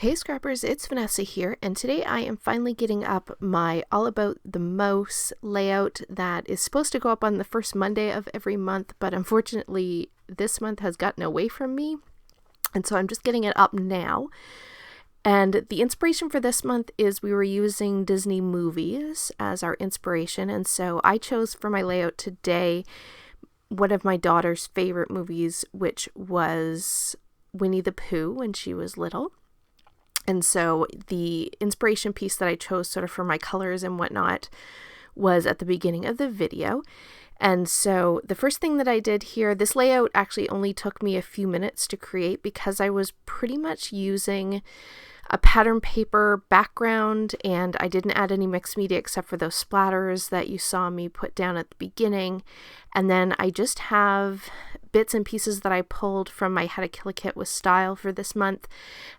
Hey Scrappers, it's Vanessa here, and today I am finally getting up my All About the Mouse layout that is supposed to go up on the first Monday of every month, but unfortunately this month has gotten away from me, and so I'm just getting it up now. And the inspiration for this month is we were using Disney movies as our inspiration, and so I chose for my layout today one of my daughter's favorite movies, which was Winnie the Pooh when she was little. And so the inspiration piece that I chose sort of for my colors and whatnot was at the beginning of the video. And so the first thing that I did here, this layout actually only took me a few minutes to create because I was pretty much using a pattern paper background, and I didn't add any mixed media except for those splatters that you saw me put down at the beginning. And then I just have bits and pieces that I pulled from my How to Kill a Kit with Style for this month.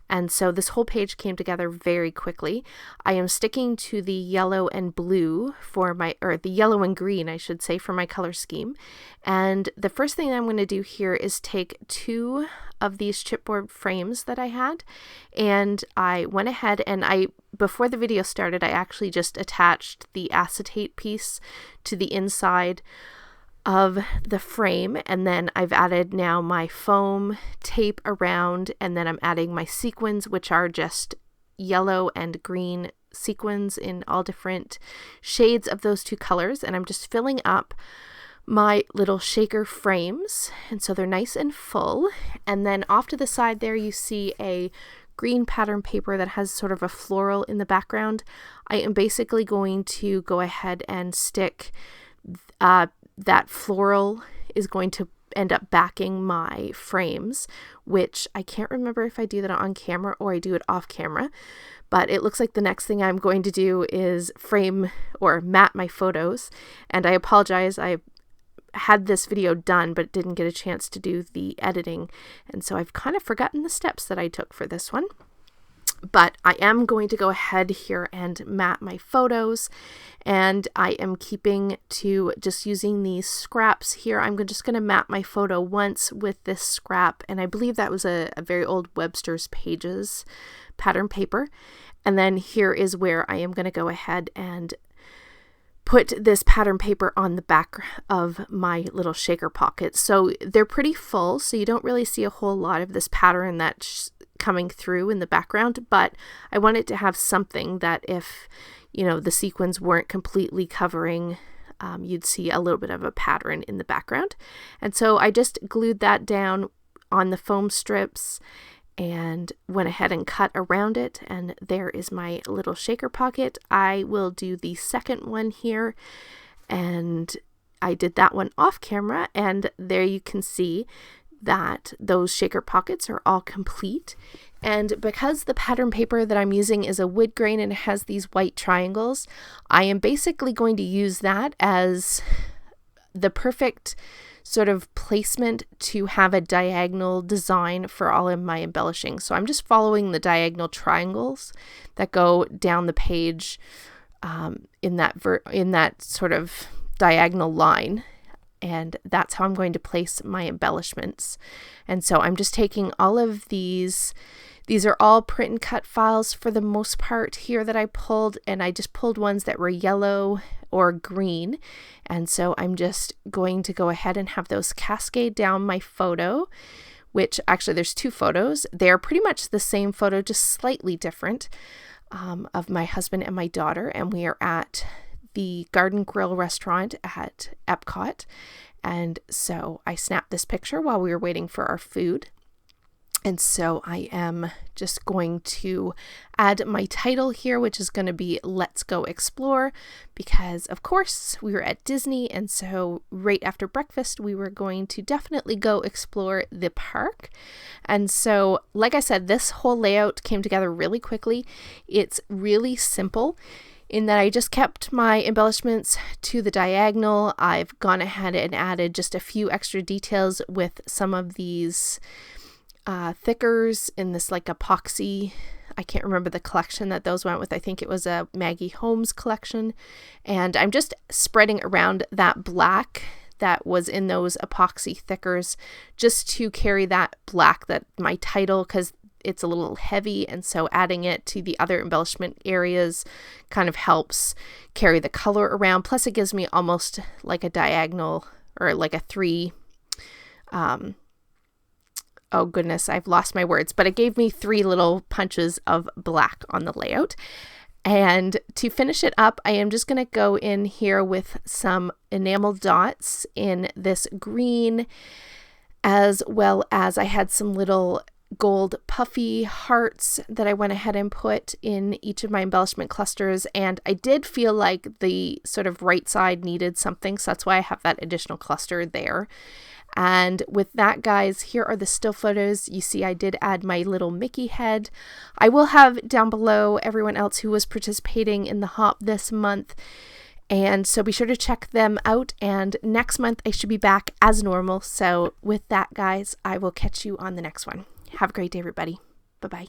And so this whole page came together very quickly. I am sticking to the yellow and blue for my, or the yellow and green, I should say, for my color scheme. And the first thing I'm going to do here is take two of these chipboard frames that I had, and I went ahead and before the video started, I actually just attached the acetate piece to the inside of the frame, and then I've added now my foam tape around, and then I'm adding my sequins, which are just yellow and green sequins in all different shades of those two colors, and I'm just filling up my little shaker frames, and so they're nice and full. And then off to the side there you see a green pattern paper that has sort of a floral in the background. I am basically going to go ahead and stick that floral is going to end up backing my frames, which I can't remember if I do that on camera or I do it off camera, but it looks like the next thing I'm going to do is frame or mat my photos. And I apologize, I had this video done but didn't get a chance to do the editing, and so I've kind of forgotten the steps that I took for this one. But I am going to go ahead here and mat my photos, and I am keeping to just using these scraps here. I'm just going to mat my photo once with this scrap, and I believe that was a very old Webster's Pages pattern paper. And then here is where I am going to go ahead and put this pattern paper on the back of my little shaker pockets. So they're pretty full, so you don't really see a whole lot of this pattern that's coming through in the background, but I wanted to have something that if, the sequins weren't completely covering, you'd see a little bit of a pattern in the background. And so I just glued that down on the foam strips and went ahead and cut around it, and there is my little shaker pocket. I will do the second one here, and I did that one off camera, and there you can see that those shaker pockets are all complete. And because the pattern paper that I'm using is a wood grain and it has these white triangles, I am basically going to use that as the perfect sort of placement to have a diagonal design for all of my embellishing. So I'm just following the diagonal triangles that go down the page in that sort of diagonal line, and that's how I'm going to place my embellishments. And so I'm just taking all of these are all print and cut files for the most part here that I pulled, and I just pulled ones that were yellow or green. And so I'm just going to go ahead and have those cascade down my photo, which actually there's two photos. They're pretty much the same photo, just slightly different, of my husband and my daughter. And we are at the Garden Grill restaurant at Epcot. And so I snapped this picture while we were waiting for our food. And so I am just going to add my title here, which is going to be Let's Go Explore, because of course we were at Disney, and so right after breakfast we were going to definitely go explore the park. And so, like I said, this whole layout came together really quickly. It's really simple in that I just kept my embellishments to the diagonal. I've gone ahead and added just a few extra details with some of these thickers in this like epoxy. I can't remember the collection that those went with. I think it was a Maggie Holmes collection. And I'm just spreading around that black that was in those epoxy thickers just to carry that black, that my title, because it's a little heavy, and so adding it to the other embellishment areas kind of helps carry the color around. Plus it gives me almost like a diagonal, or like a 3, oh goodness, I've lost my words, but it gave me 3 little punches of black on the layout. And to finish it up, I am just going to go in here with some enamel dots in this green, as well as I had some little gold puffy hearts that I went ahead and put in each of my embellishment clusters. And I did feel like the sort of right side needed something, so that's why I have that additional cluster there. And with that, guys, here are the still photos. You see I did add my little Mikki head. I will have down below everyone else who was participating in the hop this month, and so be sure to check them out. And next month I should be back as normal. So with that, guys, I will catch you on the next one. Have a great day, everybody. Bye-bye.